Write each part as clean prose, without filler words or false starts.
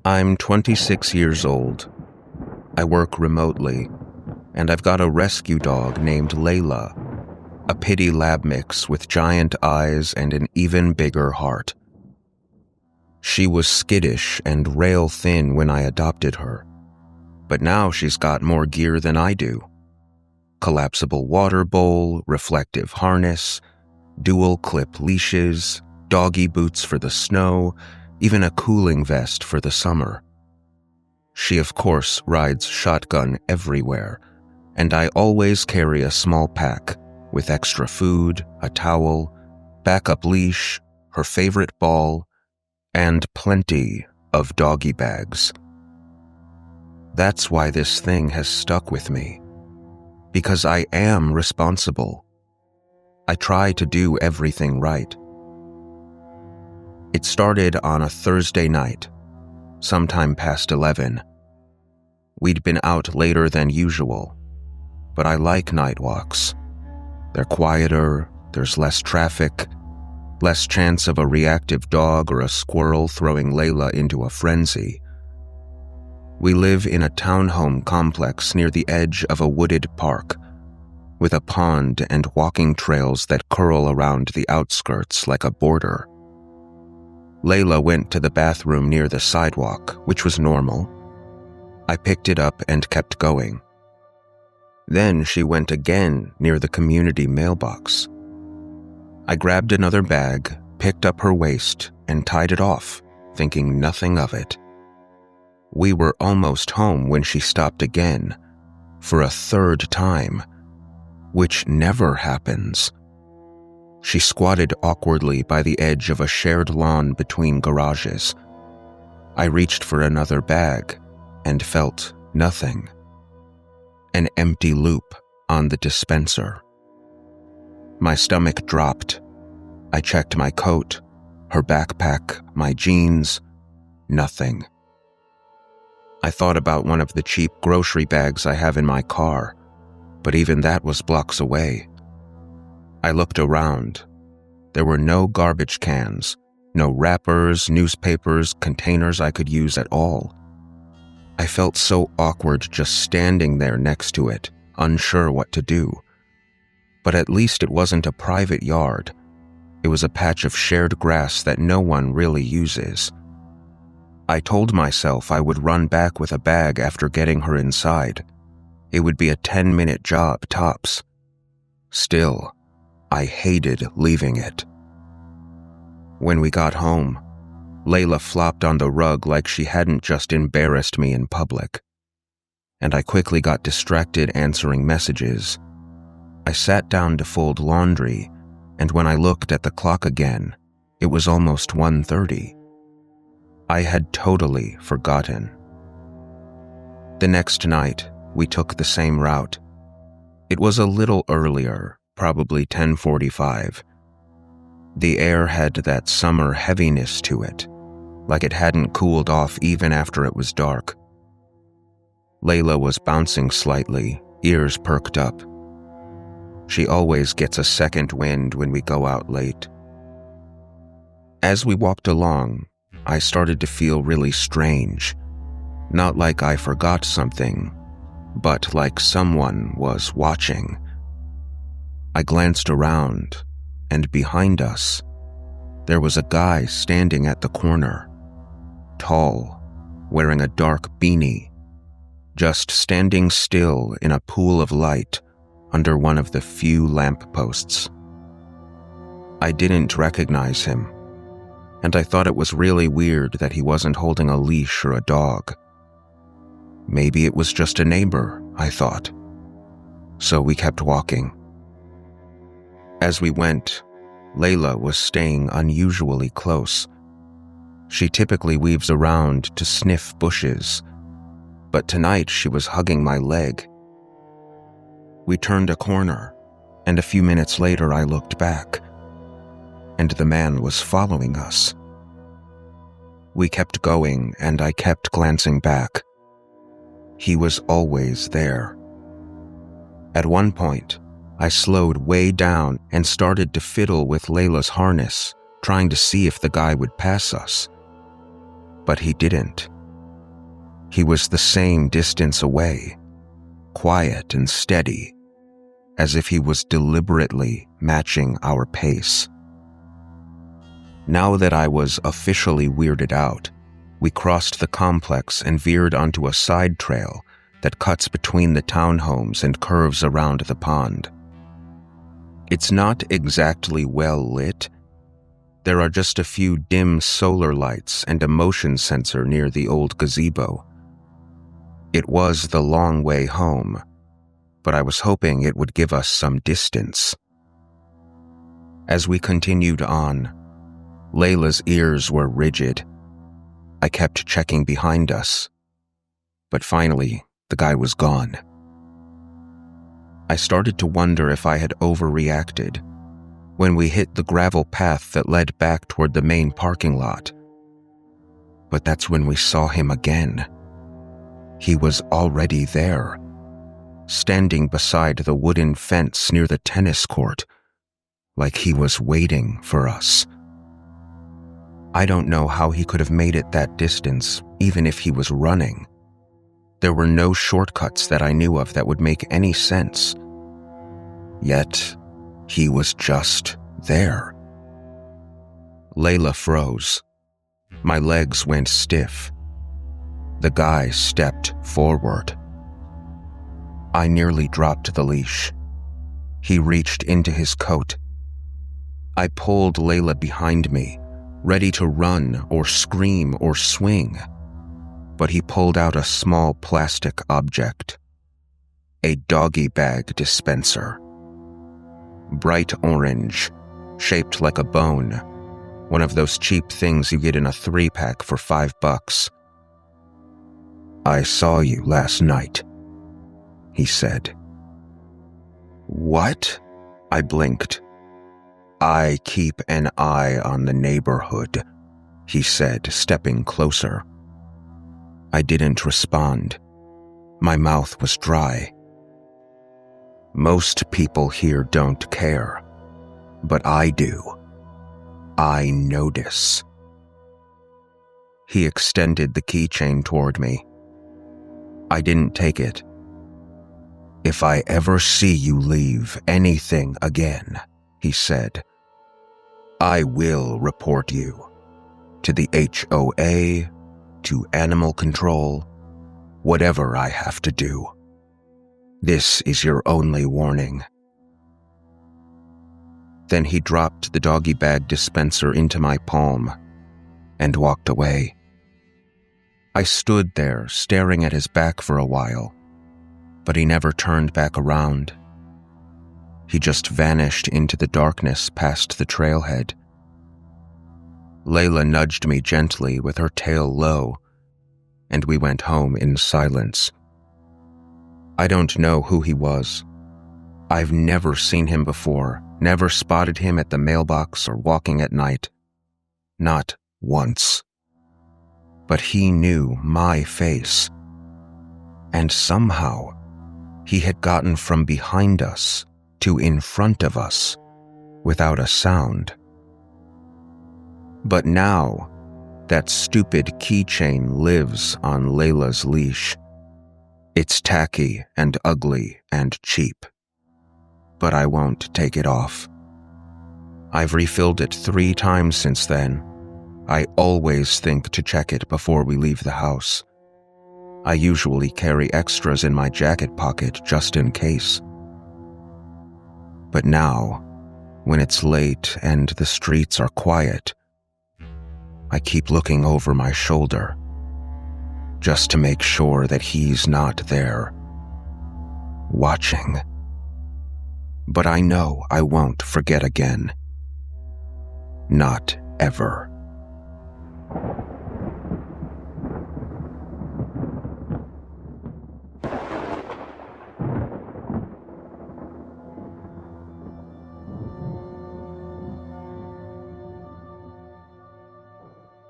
I'm 26 years old. I work remotely, and I've got a rescue dog named Layla, a pity lab mix with giant eyes and an even bigger heart. She was skittish and rail thin when I adopted her, but now she's got more gear than I do. Collapsible water bowl, reflective harness, dual clip leashes, doggy boots for the snow, even a cooling vest for the summer. She, of course, rides shotgun everywhere, and I always carry a small pack with extra food, a towel, backup leash, her favorite ball, and plenty of doggy bags. That's why this thing has stuck with me, because I am responsible. I try to do everything right. It started on a Thursday night, sometime past 11. We'd been out later than usual, but I like night walks. They're quieter, there's less traffic, less chance of a reactive dog or a squirrel throwing Layla into a frenzy. We live in a townhome complex near the edge of a wooded park, with a pond and walking trails that curl around the outskirts like a border. Layla went to the bathroom near the sidewalk, which was normal. I picked it up and kept going. Then she went again near the community mailbox. I grabbed another bag, picked up her waist, and tied it off, thinking nothing of it. We were almost home when she stopped again, for a third time, which never happens. She squatted awkwardly by the edge of a shared lawn between garages. I reached for another bag and felt nothing. An empty loop on the dispenser. My stomach dropped. I checked my coat, her backpack, my jeans. Nothing. I thought about one of the cheap grocery bags I have in my car, but even that was blocks away. I looked around. There were no garbage cans, no wrappers, newspapers, containers I could use at all. I felt so awkward just standing there next to it, unsure what to do. But at least it wasn't a private yard. It was a patch of shared grass that no one really uses. I told myself I would run back with a bag after getting her inside. It would be a 10-minute job tops. Still, I hated leaving it. When we got home, Layla flopped on the rug like she hadn't just embarrassed me in public. And I quickly got distracted answering messages. I sat down to fold laundry, and when I looked at the clock again, it was almost 1:30. I had totally forgotten. The next night, we took the same route. It was a little earlier, probably 10:45. The air had that summer heaviness to it, like it hadn't cooled off even after it was dark. Layla was bouncing slightly, ears perked up. She always gets a second wind when we go out late. As we walked along, I started to feel really strange. Not like I forgot something, but like someone was watching. I glanced around, and behind us, there was a guy standing at the corner. Tall, wearing a dark beanie, just standing still in a pool of light under one of the few lampposts. I didn't recognize him, and I thought it was really weird that he wasn't holding a leash or a dog. Maybe it was just a neighbor, I thought. So we kept walking. As we went, Layla was staying unusually close. She typically weaves around to sniff bushes, but tonight she was hugging my leg. We turned a corner, and a few minutes later I looked back, and the man was following us. We kept going, and I kept glancing back. He was always there. At one point, I slowed way down and started to fiddle with Layla's harness, trying to see if the guy would pass us. But he didn't. He was the same distance away, quiet and steady, as if he was deliberately matching our pace. Now that I was officially weirded out, we crossed the complex and veered onto a side trail that cuts between the townhomes and curves around the pond. It's not exactly well lit. There are just a few dim solar lights and a motion sensor near the old gazebo. It was the long way home, but I was hoping it would give us some distance. As we continued on, Layla's ears were rigid. I kept checking behind us, but finally, the guy was gone. I started to wonder if I had overreacted when we hit the gravel path that led back toward the main parking lot. But that's when we saw him again. He was already there, standing beside the wooden fence near the tennis court, like he was waiting for us. I don't know how he could have made it that distance, even if he was running. There were no shortcuts that I knew of that would make any sense. Yet, he was just there. Layla froze. My legs went stiff. The guy stepped forward. I nearly dropped the leash. He reached into his coat. I pulled Layla behind me, ready to run or scream or swing, but he pulled out a small plastic object. A doggy bag dispenser. Bright orange, shaped like a bone, one of those cheap things you get in a 3-pack for $5. "I saw you last night," he said. "What?" I blinked. "I keep an eye on the neighborhood," he said, stepping closer. I didn't respond. My mouth was dry. Most people here don't care, but I do. I notice. He extended the keychain toward me. I didn't take it. "If I ever see you leave anything again," he said, "I will report you to the HOA, to animal control, whatever I have to do. This is your only warning." Then he dropped the doggy bag dispenser into my palm and walked away. I stood there staring at his back for a while, but he never turned back around. He just vanished into the darkness past the trailhead. Layla nudged me gently with her tail low, and we went home in silence. I don't know who he was. I've never seen him before, never spotted him at the mailbox or walking at night. Not once. But he knew my face. And somehow, he had gotten from behind us to in front of us without a sound. But now, that stupid keychain lives on Layla's leash. It's tacky and ugly and cheap, but I won't take it off. I've refilled it 3 times since then. I always think to check it before we leave the house. I usually carry extras in my jacket pocket just in case. But now, when it's late and the streets are quiet, I keep looking over my shoulder, just to make sure that he's not there, watching. But I know I won't forget again. Not ever.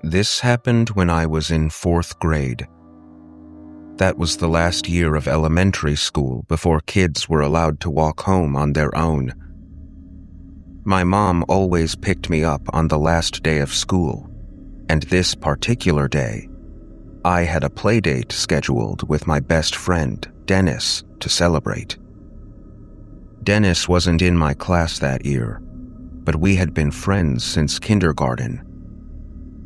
This happened when I was in 4th grade. That was the last year of elementary school before kids were allowed to walk home on their own. My mom always picked me up on the last day of school, and this particular day, I had a playdate scheduled with my best friend, Dennis, to celebrate. Dennis wasn't in my class that year, but we had been friends since kindergarten.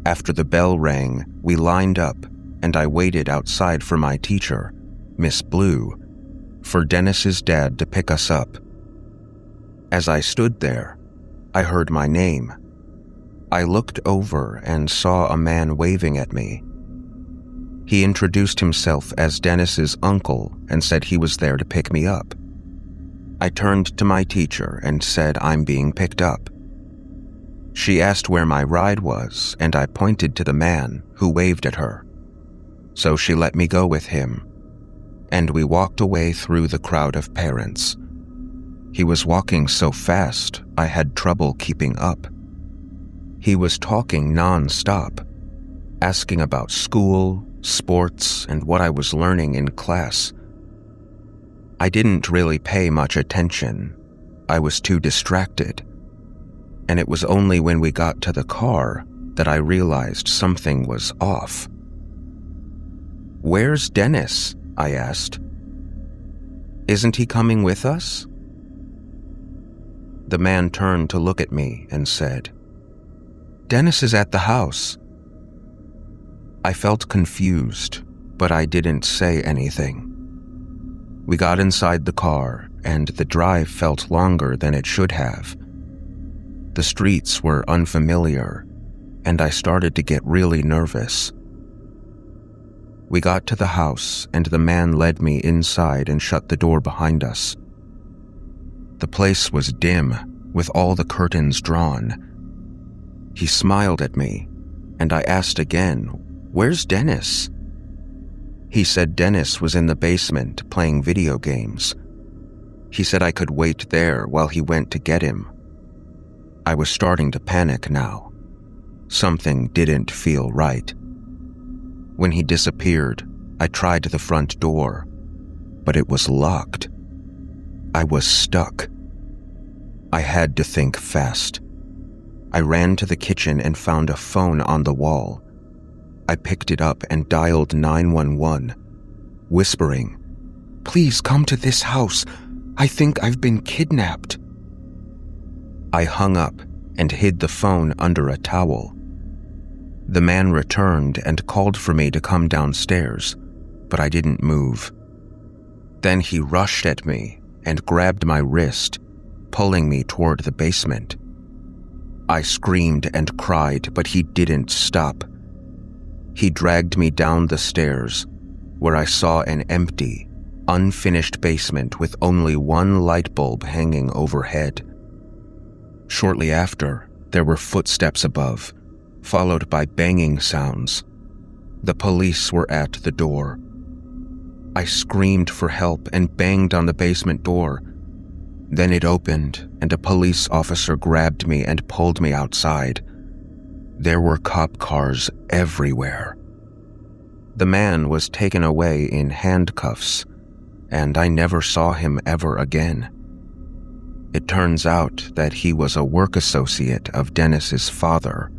After the bell rang, we lined up, and I waited outside for my teacher, Miss Blue, for Dennis's dad to pick us up. As I stood there, I heard my name. I looked over and saw a man waving at me. He introduced himself as Dennis's uncle and said he was there to pick me up. I turned to my teacher and said I'm being picked up. She asked where my ride was, and I pointed to the man who waved at her. So she let me go with him, and we walked away through the crowd of parents. He was walking so fast, I had trouble keeping up. He was talking non-stop, asking about school, sports, and what I was learning in class. I didn't really pay much attention. I was too distracted. And it was only when we got to the car that I realized something was off. "Where's Dennis?" I asked. "Isn't he coming with us?" The man turned to look at me and said, "Dennis is at the house." I felt confused, but I didn't say anything. We got inside the car, and the drive felt longer than it should have. The streets were unfamiliar, and I started to get really nervous. We got to the house, and the man led me inside and shut the door behind us. The place was dim, with all the curtains drawn. He smiled at me, and I asked again, "Where's Dennis?" He said Dennis was in the basement playing video games. He said I could wait there while he went to get him. I was starting to panic now. Something didn't feel right. When he disappeared, I tried the front door, but it was locked. I was stuck. I had to think fast. I ran to the kitchen and found a phone on the wall. I picked it up and dialed 911, whispering, "Please come to this house. I think I've been kidnapped." I hung up and hid the phone under a towel. The man returned and called for me to come downstairs, but I didn't move. Then he rushed at me and grabbed my wrist, pulling me toward the basement. I screamed and cried, but he didn't stop. He dragged me down the stairs, where I saw an empty, unfinished basement with only one light bulb hanging overhead. Shortly after, there were footsteps above, followed by banging sounds. The police were at the door. I screamed for help and banged on the basement door. Then it opened, and a police officer grabbed me and pulled me outside. There were cop cars everywhere. The man was taken away in handcuffs, and I never saw him ever again. It turns out that he was a work associate of Dennis's father.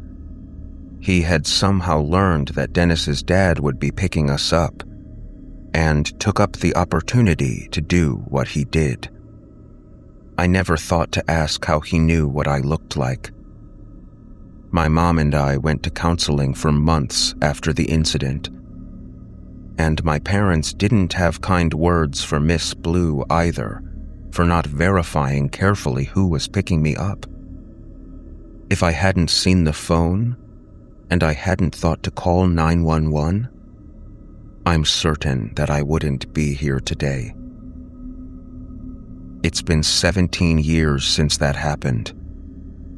He had somehow learned that Dennis's dad would be picking us up, and took up the opportunity to do what he did. I never thought to ask how he knew what I looked like. My mom and I went to counseling for months after the incident, and my parents didn't have kind words for Miss Blue either, for not verifying carefully who was picking me up. If I hadn't seen the phone, and I hadn't thought to call 911, I'm certain that I wouldn't be here today. It's been 17 years since that happened,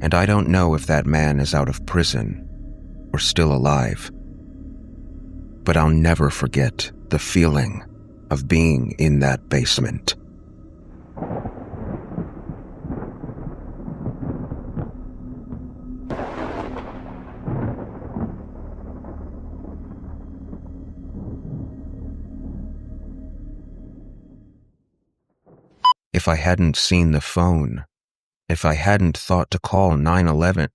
and I don't know if that man is out of prison or still alive. But I'll never forget the feeling of being in that basement. If I hadn't seen the phone, if I hadn't thought to call 911,